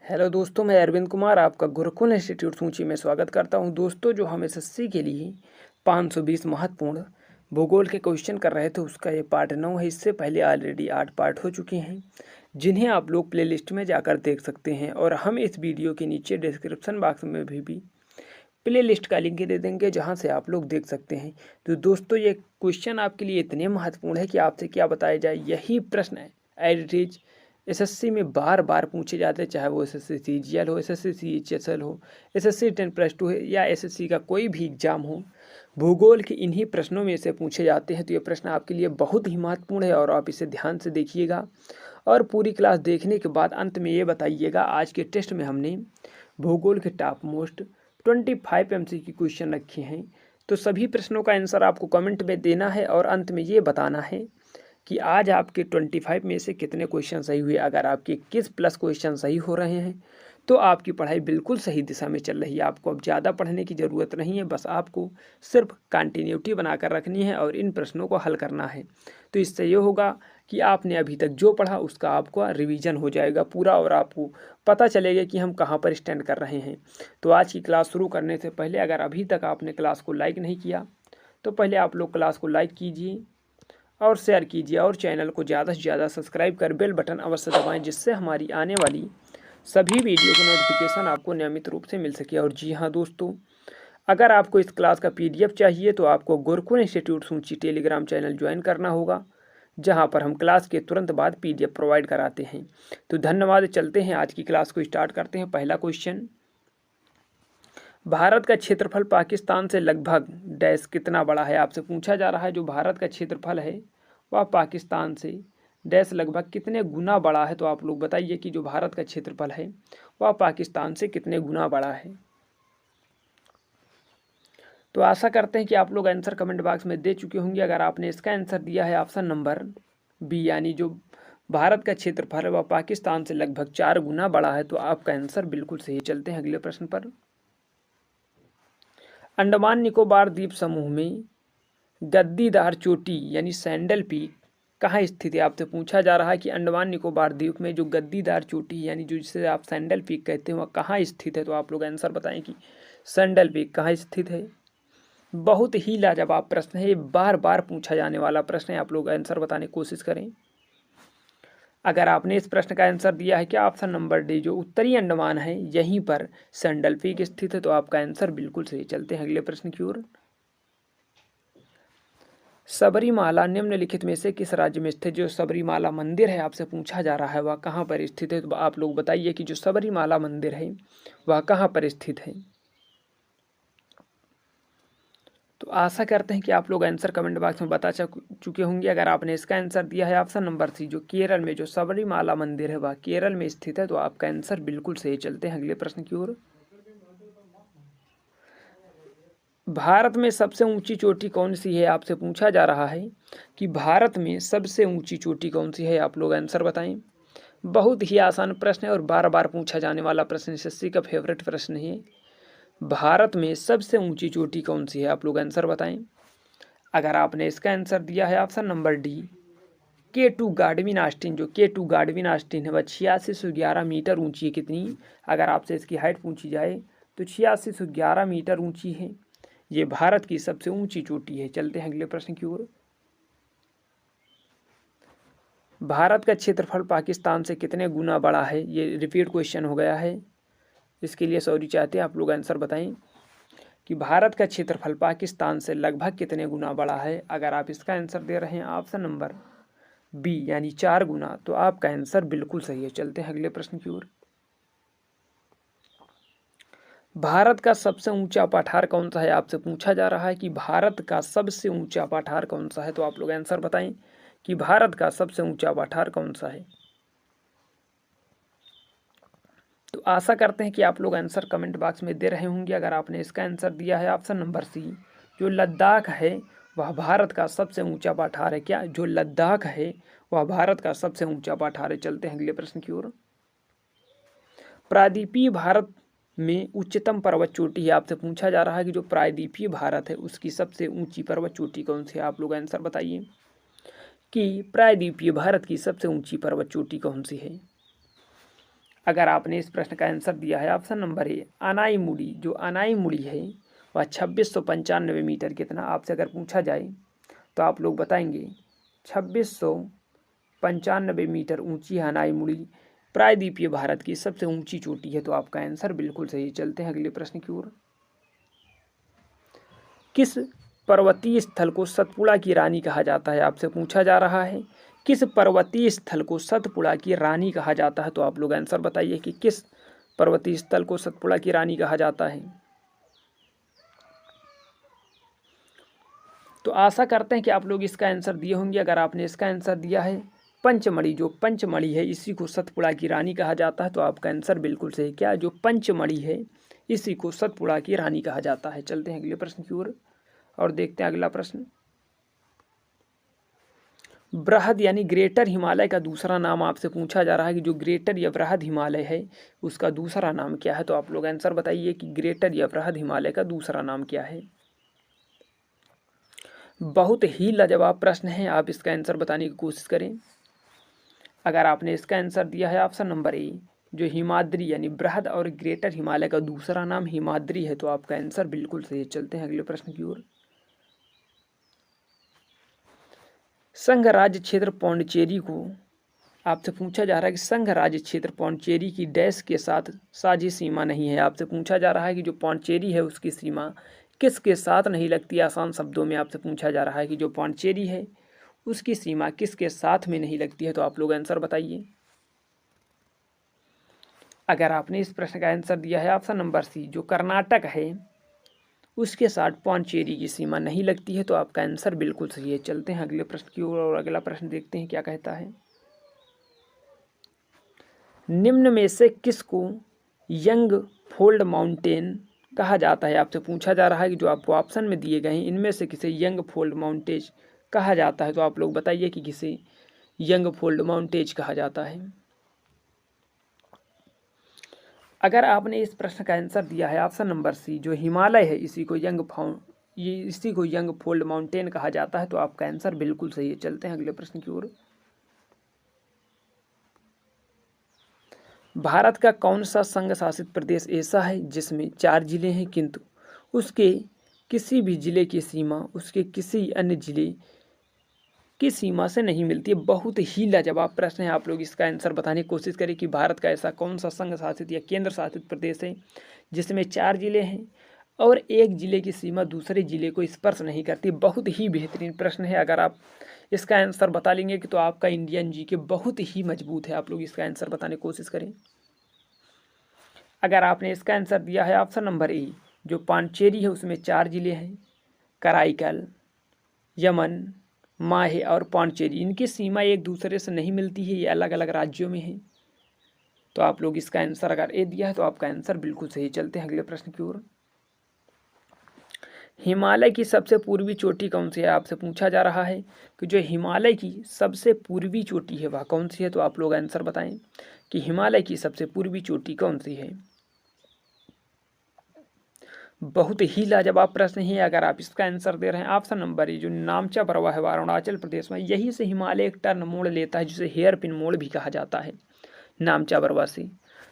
Hello दोस्तों, मैं अरविंद कुमार आपका गुरुकुल इंस्टीट्यूट सूची में स्वागत करता हूं। दोस्तों, जो हम एसएससी के लिए 520 महत्वपूर्ण भूगोल के क्वेश्चन कर रहे थे उसका ये पार्ट 9 है। इससे पहले ऑलरेडी 8 पार्ट हो चुके हैं जिन्हें आप लोग प्लेलिस्ट में जाकर देख सकते हैं, और हम इस वीडियो के नीचे डिस्क्रिप्शन बॉक्स में भी प्ले लिस्ट का लिंक दे देंगे जहां से आप लोग देख सकते हैं। तो दोस्तों, ये क्वेश्चन आपके लिए इतने महत्वपूर्ण है कि आपसे क्या बताया जाए। यही प्रश्न है एज इट इज एसएससी में बार बार पूछे जाते हैं, चाहे वो एसएससी सीजीएल हो, एसएससी सीएचएसएल हो, एसएससी 10+2 है या एसएससी का कोई भी एग्जाम हो। भूगोल के इन्हीं प्रश्नों में से पूछे जाते हैं। तो ये प्रश्न आपके लिए बहुत ही महत्वपूर्ण है और आप इसे ध्यान से देखिएगा और पूरी क्लास देखने के बाद अंत में ये बताइएगा। आज के टेस्ट में हमने भूगोल के टॉप मोस्ट 25 MCQ क्वेश्चन रखे हैं। तो सभी प्रश्नों का आंसर आपको कमेंट में देना है और अंत में ये बताना है कि आज आपके 25 में से कितने क्वेश्चन सही हुए। अगर आपके 21+ क्वेश्चन सही हो रहे हैं तो आपकी पढ़ाई बिल्कुल सही दिशा में चल रही है। आपको अब ज़्यादा पढ़ने की ज़रूरत नहीं है, बस आपको सिर्फ कंटिन्यूटी बनाकर रखनी है और इन प्रश्नों को हल करना है। तो इससे ये होगा कि आपने अभी तक जो पढ़ा उसका आपको रिवीजन हो जाएगा पूरा और आपको पता चलेगा कि हम कहाँ पर स्टैंड कर रहे हैं। तो आज की क्लास शुरू करने से पहले अगर अभी तक आपने क्लास को लाइक नहीं किया तो पहले आप लोग क्लास को लाइक कीजिए और शेयर कीजिए और चैनल को ज़्यादा से ज़्यादा सब्सक्राइब कर बेल बटन अवश्य दबाएं, जिससे हमारी आने वाली सभी वीडियो का नोटिफिकेशन आपको नियमित रूप से मिल सके। और जी हाँ दोस्तों, अगर आपको इस क्लास का PDF चाहिए तो आपको गुरुकुल इंस्टीट्यूट सूची टेलीग्राम चैनल ज्वाइन करना होगा, जहां पर हम क्लास के तुरंत बाद PDF प्रोवाइड कराते हैं। तो धन्यवाद। चलते हैं आज की क्लास को स्टार्ट करते हैं। पहला क्वेश्चन, भारत का क्षेत्रफल पाकिस्तान से लगभग डैश कितना बड़ा है। आपसे पूछा जा रहा है जो भारत का क्षेत्रफल है वह पाकिस्तान से डैश लगभग कितने गुना बड़ा है। तो आप लोग बताइए कि जो भारत का क्षेत्रफल है वह पाकिस्तान से कितने गुना बड़ा है। तो आशा करते हैं कि आप लोग आंसर कमेंट बॉक्स में दे चुके होंगे। अगर आपने इसका आंसर दिया है ऑप्शन नंबर बी, यानी जो भारत का क्षेत्रफल है वह पाकिस्तान से लगभग 4 गुना बड़ा है, तो आपका आंसर बिल्कुल सही। चलते हैं अगले प्रश्न पर। अंडमान निकोबार द्वीप समूह में गद्दीदार चोटी यानी सैंडल पीक कहाँ स्थित है। आपसे पूछा जा रहा है कि अंडमान निकोबार द्वीप में जो गद्दीदार चोटी यानी जो जिसे आप सैंडल पीक कहते हैं वह कहाँ स्थित है। तो आप लोग आंसर बताएं कि सैंडल पीक कहाँ स्थित है। बहुत ही लाजवाब प्रश्न है, बार बार पूछा जाने वाला प्रश्न है। आप लोग आंसर बताने की कोशिश करें। अगर आपने इस प्रश्न का आंसर दिया है क्या ऑप्शन नंबर डी, जो उत्तरी अंडमान है यहीं पर सैंडल पीक स्थित है, तो आपका आंसर बिल्कुल सही। चलते हैं अगले प्रश्न की ओर। सबरीमाला निम्नलिखित में से किस राज्य में स्थित। जो सबरीमाला मंदिर है आपसे पूछा जा रहा है वह कहाँ पर स्थित है। तो आप लोग बताइए कि जो सबरीमाला मंदिर है वह कहाँ पर स्थित है। तो आशा करते हैं कि आप लोग आंसर कमेंट बॉक्स में बता चुके होंगे। अगर आपने इसका आंसर दिया है ऑप्शन नंबर सी, जो केरल में जो सबरीमाला मंदिर है वह केरल में स्थित है, तो आपका आंसर बिल्कुल सही। चलते हैं अगले प्रश्न की ओर। भारत में सबसे ऊंची चोटी कौन सी है। आपसे पूछा जा रहा है कि भारत में सबसे ऊंची चोटी कौन सी है। आप लोग आंसर बताएं। बहुत ही आसान प्रश्न है और बार बार पूछा जाने वाला प्रश्न, एसएससी का फेवरेट प्रश्न है। भारत में सबसे ऊंची चोटी कौन सी है। आप लोग आंसर बताएं। अगर आपने इसका आंसर दिया है option number D, K2 गाडविन Austin, जो K2 गाडविन आस्टीन है वह 8611 मीटर ऊंची है। कितनी, अगर आपसे इसकी हाइट पूछी जाए तो 8611 मीटर ऊंची है। ये भारत की सबसे ऊंची चोटी है। चलते हैं अगले प्रश्न की ओर। भारत का क्षेत्रफल पाकिस्तान से कितने गुना बड़ा है। ये रिपीट क्वेश्चन हो गया है, इसके लिए सॉरी चाहते हैं। आप लोग आंसर बताएं कि भारत का क्षेत्रफल पाकिस्तान से लगभग कितने गुना बड़ा है। अगर आप इसका आंसर दे रहे हैं ऑप्शन नंबर बी यानी 4 गुना, तो आपका आंसर बिल्कुल सही है। चलते हैं अगले प्रश्न की ओर। भारत का सबसे ऊंचा पठार कौन सा है। आपसे पूछा जा रहा है कि भारत का सबसे ऊंचा पठार कौन सा है। तो आप लोग आंसर बताएं कि भारत का सबसे ऊंचा पठार कौन सा है। तो आशा करते हैं कि आप लोग आंसर कमेंट बॉक्स में दे रहे होंगे। अगर आपने इसका आंसर दिया है ऑप्शन नंबर सी, जो लद्दाख है वह भारत का सबसे ऊंचा पठार है। क्या, जो लद्दाख है वह भारत का सबसे ऊंचा पठार है। चलते हैं अगले प्रश्न की ओर। प्रायद्वीपीय भारत में उच्चतम पर्वत चोटी है। आपसे पूछा जा रहा है कि जो प्रायद्वीपीय भारत है उसकी सबसे ऊंची पर्वत चोटी कौन सी है। आप लोग आंसर बताइए कि प्रायद्वीपीय भारत की सबसे ऊंची पर्वत चोटी कौन सी है। अगर आपने इस प्रश्न का आंसर दिया है ऑप्शन नंबर ए अनाईमुड़ी, जो अनाईमुड़ी है वह 2695 मीटर कितना, आपसे अगर पूछा जाए तो आप लोग बताएंगे 2695 मीटर ऊंची है अनाईमुड़ी, प्रायद्वीपीय भारत की सबसे ऊंची चोटी है, तो आपका आंसर बिल्कुल सही। चलते हैं अगले प्रश्न की ओर। किस पर्वतीय स्थल को सतपुड़ा की रानी कहा जाता है, आपसे पूछा जा रहा है किस पर्वतीय स्थल को सतपुड़ा की रानी कहा जाता है, तो आप लोग आंसर बताइए कि किस पर्वतीय स्थल को सतपुड़ा की रानी कहा जाता है। तो आशा करते हैं कि आप लोग इसका आंसर दिए होंगे। अगर आपने इसका आंसर दिया है पंचमढ़ी, जो पंचमढ़ी है इसी को सतपुड़ा की रानी कहा जाता है, तो आपका आंसर बिल्कुल सही। क्या जो पंचमढ़ी है इसी को सतपुड़ा की रानी कहा जाता है। चलते हैं अगले प्रश्न की ओर और देखते हैं अगला प्रश्न। बृहद यानी ग्रेटर हिमालय का दूसरा नाम आपसे पूछा जा रहा है कि जो ग्रेटर या बृहद हिमालय है उसका दूसरा नाम क्या है, तो आप लोग आंसर बताइए कि ग्रेटर या बृहद हिमालय का दूसरा नाम क्या है। बहुत ही लाजवाब प्रश्न है, आप इसका आंसर बताने की कोशिश करें। अगर आपने इसका आंसर दिया है ऑप्शन नंबर ए जो हिमाद्री यानी बृहद और ग्रेटर हिमालय का दूसरा नाम हिमाद्री है, तो आपका आंसर बिल्कुल सही है। चलते हैं अगले प्रश्न की ओर। संघ राज्य क्षेत्र पौंडचेरी को आपसे पूछा जा रहा है कि संघ राज्य क्षेत्र पौंडचेरी की डैश के साथ साझी सीमा नहीं है। आपसे पूछा जा रहा है कि जो पौंडचेरी है उसकी सीमा किसके साथ नहीं लगती। आसान शब्दों में आपसे पूछा जा रहा है कि जो पौंडचेरी है उसकी सीमा किसके साथ में नहीं लगती है, तो आप लोग आंसर बताइए। अगर आपने इस प्रश्न का आंसर दिया है ऑप्शन नंबर सी जो कर्नाटक है उसके साथ पौंडचेरी की सीमा नहीं लगती है, तो आपका आंसर बिल्कुल सही है। चलते हैं अगले प्रश्न की ओर और अगला प्रश्न देखते हैं क्या कहता है। निम्न में से किसको यंग फोल्ड माउंटेन कहा जाता है। आपसे पूछा जा रहा है कि जो आपको ऑप्शन में दिए गए हैं इनमें से किसे यंग फोल्ड माउंटेज कहा जाता है, तो आप लोग बताइए कि किसे यंग फोल्ड माउंटेज कहा जाता है। अगर आपने इस प्रश्न का आंसर दिया है ऑप्शन नंबर सी जो हिमालय है इसी को यंग फोल्ड माउंटेन कहा जाता है, तो आपका आंसर बिल्कुल सही है। चलते हैं अगले प्रश्न की ओर। भारत का कौन सा संघ शासित प्रदेश ऐसा है जिसमें 4 जिले हैं किंतु उसके किसी भी जिले की सीमा उसके किसी अन्य जिले की सीमा से नहीं मिलती है। बहुत ही लाजवाब प्रश्न है, आप लोग इसका आंसर बताने की कोशिश करें कि भारत का ऐसा कौन सा संघ शासित या केंद्र शासित प्रदेश है जिसमें 4 जिले हैं और एक जिले की सीमा दूसरे जिले को स्पर्श नहीं करती। बहुत ही बेहतरीन प्रश्न है, अगर आप इसका आंसर बता लेंगे कि तो आपका इंडियन जीके बहुत ही मजबूत है। आप लोग इसका आंसर बताने की कोशिश करें। अगर आपने इसका आंसर दिया है ऑप्शन नंबर ए जो पांडिचेरी है उसमें 4 जिले हैं कराईकल, यमन, माहे और पांडिचेरी, इनकी सीमा एक दूसरे से नहीं मिलती है, ये अलग अलग राज्यों में है। तो आप लोग इसका आंसर अगर ए दिया है तो आपका आंसर बिल्कुल सही। चलते हैं अगले प्रश्न की ओर। हिमालय की सबसे पूर्वी चोटी कौन सी है। आपसे पूछा जा रहा है कि जो हिमालय की सबसे पूर्वी चोटी है वह कौन सी है, तो आप लोग आंसर बताएं कि हिमालय की सबसे पूर्वी चोटी कौन सी है। बहुत ही लाजवाब प्रश्न है, अगर आप इसका आंसर दे रहे हैं ऑप्शन नंबर ए जो नामचा पर्वत है अरुणाचल प्रदेश में, यही से हिमालय एक टर्न मोड़ लेता है जिसे हेयर पिन मोड़ भी कहा जाता है नामचा पर्वत से।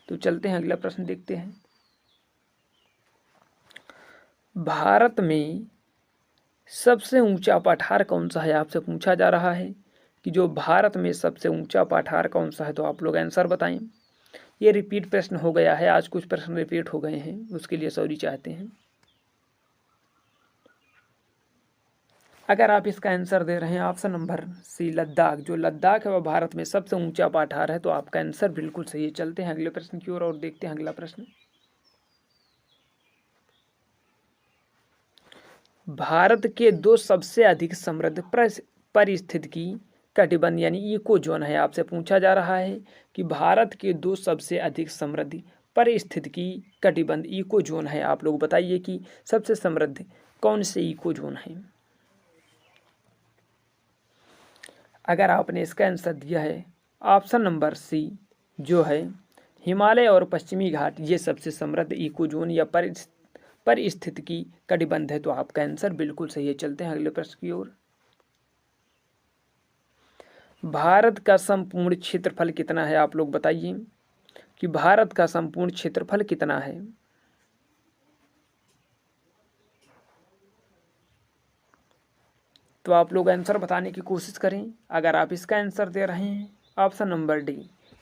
तो चलते हैं अगला प्रश्न देखते हैं। भारत में सबसे ऊंचा पठार कौन सा है। आपसे पूछा जा रहा है कि जो भारत में सबसे ऊंचा पठार कौन सा है, तो आप लोग आंसर बताएं। ये रिपीट प्रश्न हो गया है, आज कुछ प्रश्न रिपीट हो गए हैं, उसके लिए सॉरी चाहते हैं। अगर आप इसका आंसर दे रहे हैं ऑप्शन नंबर सी लद्दाख, जो लद्दाख है वह भारत में सबसे ऊंचा पठार है, तो आपका आंसर बिल्कुल सही है। चलते हैं अगले प्रश्न की ओर और देखते हैं अगला प्रश्न। भारत के 2 सबसे अधिक समृद्ध पारिस्थितिकी कटिबंध यानी इको जोन है। आपसे पूछा जा रहा है कि भारत के 2 सबसे अधिक समृद्ध पारिस्थितिकी कटिबंध इको जोन है। आप लोग बताइए कि सबसे समृद्ध कौन से इको जोन है। अगर आपने इसका आंसर दिया है ऑप्शन नंबर सी जो है हिमालय और पश्चिमी घाट, ये सबसे समृद्ध इको जोन या पारिस्थितिकी कटिबंध है, तो आपका आंसर बिल्कुल सही है। चलते हैं अगले प्रश्न की ओर। भारत का संपूर्ण क्षेत्रफल कितना है, आप लोग बताइए। कि भारत का संपूर्ण क्षेत्रफल कितना है। तो आप लोग आंसर बताने की कोशिश करें। अगर आप इसका आंसर दे रहे हैं ऑप्शन नंबर डी,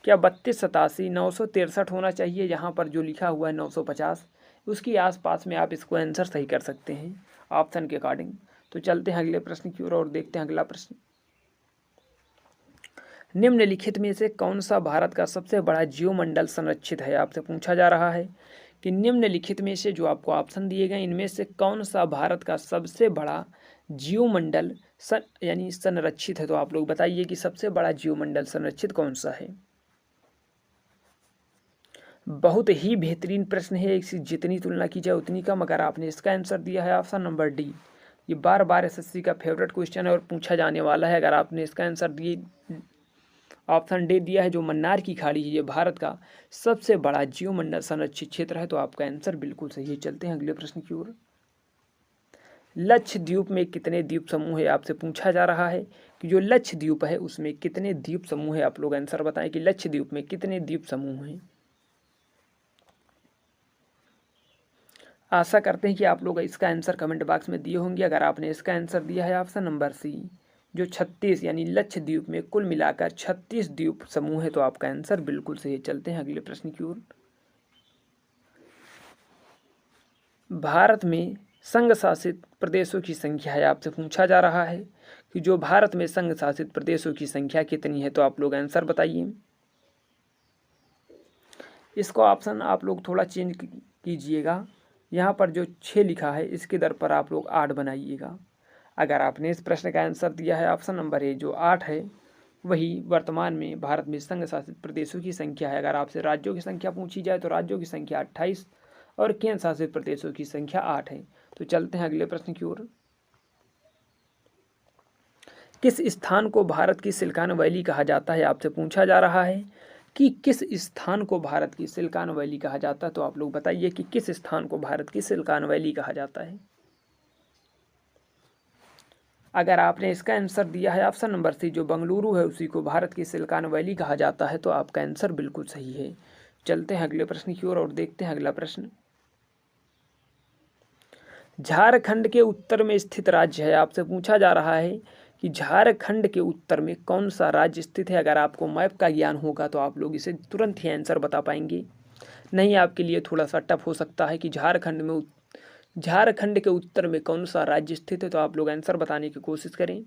क्या 3287 होना चाहिए, यहाँ पर जो लिखा हुआ है 950, उसकी आसपास में आप इसको आंसर सही कर सकते हैं ऑप्शन के अकॉर्डिंग। तो चलते हैं अगले प्रश्न की ओर और देखते हैं अगला प्रश्न। निम्नलिखित में से कौन सा भारत का सबसे बड़ा जीवमंडल संरक्षित है। आपसे पूछा जा रहा है कि निम्नलिखित में से जो आपको ऑप्शन दिए गए इनमें से कौन सा भारत का सबसे बड़ा जीवमंडल यानी संरक्षित है। तो आप लोग बताइए कि सबसे बड़ा जीवमंडल संरक्षित कौन सा है। बहुत ही बेहतरीन प्रश्न है, इसकी जितनी तुलना की जाए उतनी कम। अगर आपने इसका आंसर दिया है ऑप्शन नंबर डी, ये बार बार एसएससी का फेवरेट क्वेश्चन है और पूछा जाने वाला है। अगर आपने इसका आंसर दिए ऑप्शन डी दिया है, जो मन्नार की खाड़ी है ये भारत का सबसे बड़ा जीवमंडल संरक्षित क्षेत्र है, तो आपका आंसर बिल्कुल सही है। चलते हैं अगले प्रश्न की ओर। लक्षद्वीप में कितने द्वीप समूह है। आपसे पूछा जा रहा है कि जो लक्षद्वीप है उसमें कितने द्वीप समूह है। आप लोग आंसर बताएं कि लक्षद्वीप में कितने द्वीप समूह हैं। आशा करते हैं कि आप लोग इसका आंसर कमेंट बॉक्स में दिए होंगे। अगर आपने इसका आंसर दिया है ऑप्शन नंबर सी, जो 36 यानी लक्षद्वीप में कुल मिलाकर 36 द्वीप समूह है, तो आपका आंसर बिल्कुल सही है। चलते हैं अगले प्रश्न की ओर। भारत में संघ शासित प्रदेशों की संख्या है। आपसे पूछा जा रहा है कि जो भारत में संघ शासित प्रदेशों की संख्या कितनी है, तो आप लोग आंसर बताइए। इसको ऑप्शन आप लोग थोड़ा चेंज कीजिएगा। यहाँ पर जो 6 लिखा है इसके दर पर आप लोग 8 बनाइएगा। अगर आपने इस प्रश्न का आंसर दिया है ऑप्शन नंबर ए, जो 8 है, वही वर्तमान में भारत में संघ शासित प्रदेशों की संख्या है। अगर आपसे राज्यों की संख्या पूछी जाए तो राज्यों की संख्या 28 और केंद्र शासित प्रदेशों की संख्या 8 है। तो चलते हैं अगले प्रश्न की ओर। किस स्थान को भारत की सिलिकॉन वैली कहा जाता है। आपसे पूछा जा रहा है कि किस स्थान को भारत की सिलिकॉन वैली कहा जाता है। तो आप लोग बताइए कि किस स्थान को भारत की सिलिकॉन वैली कहा जाता है। अगर आपने इसका आंसर दिया है ऑप्शन नंबर सी, जो बंगलुरु है उसी को भारत की सिलिकॉन वैली कहा जाता है, तो आपका आंसर बिल्कुल सही है। चलते हैं अगले प्रश्न की ओर और देखते हैं अगला प्रश्न। झारखंड के उत्तर में स्थित राज्य है। आपसे पूछा जा रहा है कि झारखंड के उत्तर में कौन सा राज्य स्थित है। अगर आपको मैप का ज्ञान होगा तो आप लोग इसे तुरंत ही आंसर बता पाएंगे। नहीं, आपके लिए थोड़ा सा टफ हो सकता है कि झारखंड के उत्तर में कौन सा राज्य स्थित है। तो आप लोग आंसर बताने की कोशिश करें।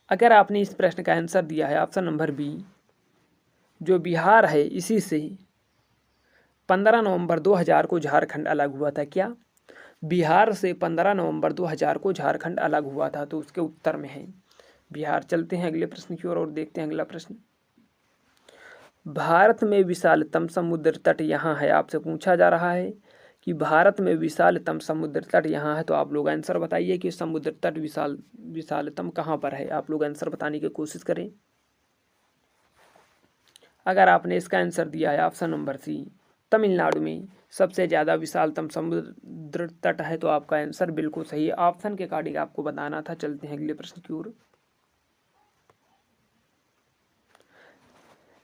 अगर आपने इस प्रश्न का आंसर दिया है ऑप्शन नंबर बी, जो बिहार है, इसी से 15 नवंबर 2000 को झारखंड अलग हुआ था। क्या बिहार से 15 नवंबर 2000 को झारखंड अलग हुआ था, तो उसके उत्तर में है बिहार। चलते हैं अगले प्रश्न की ओर और देखते हैं अगला प्रश्न। भारत में विशालतम समुद्र तट यहाँ है। आपसे पूछा जा रहा है कि भारत में विशालतम समुद्र तट यहाँ है, तो आप लोग आंसर बताइए कि समुद्र तट विशालतम कहाँ पर है। आप लोग आंसर बताने की कोशिश करें। अगर आपने इसका आंसर दिया है ऑप्शन नंबर सी, तमिलनाडु में सबसे ज़्यादा विशालतम समुद्र तट है, तो आपका आंसर बिल्कुल सही है। ऑप्शन के अकॉर्डिंग आपको बताना था। चलते हैं अगले प्रश्न की ओर।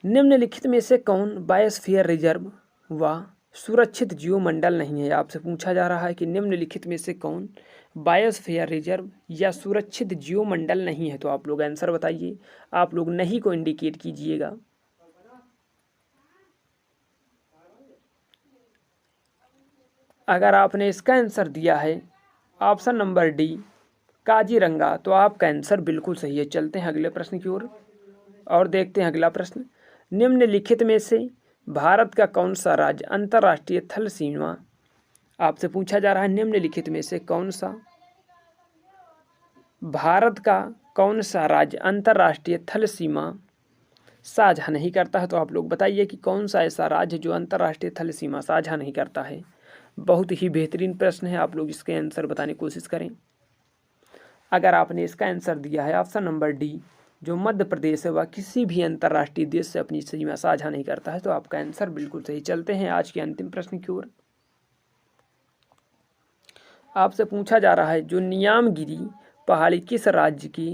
निम्नलिखित में से कौन बायोस्फीयर रिजर्व व सुरक्षित जीवमंडल नहीं है। आपसे पूछा जा रहा है कि निम्नलिखित में से कौन बायोस्फीयर रिजर्व या सुरक्षित जीवमंडल नहीं है, तो आप लोग आंसर बताइए। आप लोग नहीं को इंडिकेट कीजिएगा। अगर आपने इसका आंसर दिया है ऑप्शन नंबर डी, काजीरंगा, तो आपका आंसर बिल्कुल सही है। चलते हैं अगले प्रश्न की ओर और देखते हैं अगला प्रश्न। निम्नलिखित में से भारत का कौन सा राज्य अंतर्राष्ट्रीय थल सीमा। आपसे पूछा जा रहा है निम्नलिखित में से कौन सा भारत का कौन सा राज्य अंतर्राष्ट्रीय थल सीमा साझा नहीं करता है। तो आप लोग बताइए कि कौन सा ऐसा राज्य जो अंतर्राष्ट्रीय थल सीमा साझा नहीं करता है। बहुत ही बेहतरीन प्रश्न है, आप लोग इसके आंसर बताने की कोशिश करें। अगर आपने इसका आंसर दिया है ऑप्शन नंबर डी, जो मध्य प्रदेश है, वह किसी भी अंतर्राष्ट्रीय देश से अपनी सीमा साझा नहीं करता है, तो आपका आंसर बिल्कुल सही। चलते हैं आज के अंतिम प्रश्न की ओर। आपसे पूछा जा रहा है जो नियामगिरी पहाड़ी किस राज्य की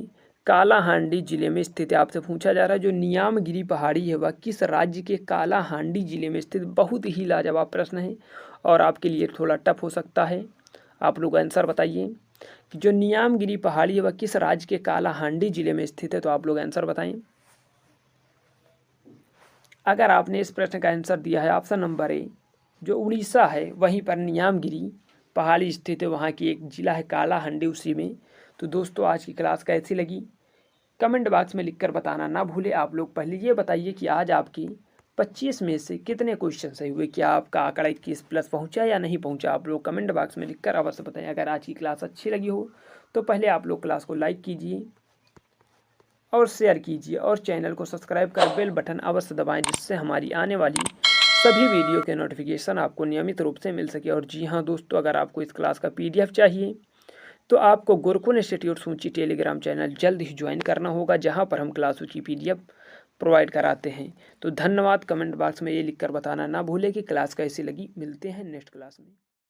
कालाहांडी जिले में स्थित है। आपसे पूछा जा रहा है जो नियामगिरी पहाड़ी है वह किस राज्य के कालाहांडी जिले में स्थित। बहुत ही लाजवाब प्रश्न है और आपके लिए थोड़ा टफ हो सकता है। आप लोग आंसर बताइए कि जो नियामगिरी पहाड़ी है वह किस राज्य के कालाहांडी जिले में स्थित है। तो आप लोग आंसर बताएं। अगर आपने इस प्रश्न का आंसर दिया है ऑप्शन नंबर ए, जो उड़ीसा है वहीं पर नियामगिरी पहाड़ी स्थित है, वहाँ की एक जिला है कालाहांडी उसी में। तो दोस्तों आज की क्लास कैसी लगी कमेंट बॉक्स में लिखकर बताना ना भूले। आप लोग पहले ये बताइए कि आज आपकी 25 में से कितने क्वेश्चन सही हुए, क्या आपका आंकड़ा 21 प्लस पहुंचा या नहीं पहुंचा। आप लोग कमेंट बॉक्स में लिखकर अवश्य बताएं। अगर आज की क्लास अच्छी लगी हो तो पहले आप लोग क्लास को लाइक कीजिए और शेयर कीजिए और चैनल को सब्सक्राइब कर बेल बटन अवश्य दबाएं, जिससे हमारी आने वाली सभी वीडियो के नोटिफिकेशन आपको नियमित रूप से मिल सके। और जी हाँ दोस्तों, अगर आपको इस क्लास का PDF चाहिए तो आपको गुरुकुल इंस्टीट्यूट सूंची टेलीग्राम चैनल जल्द ही ज्वाइन करना होगा, जहां पर हम क्लासों की PDF प्रोवाइड कराते हैं। तो धन्यवाद। कमेंट बॉक्स में ये लिखकर बताना ना भूलें कि क्लास कैसी लगी। मिलते हैं नेक्स्ट क्लास में।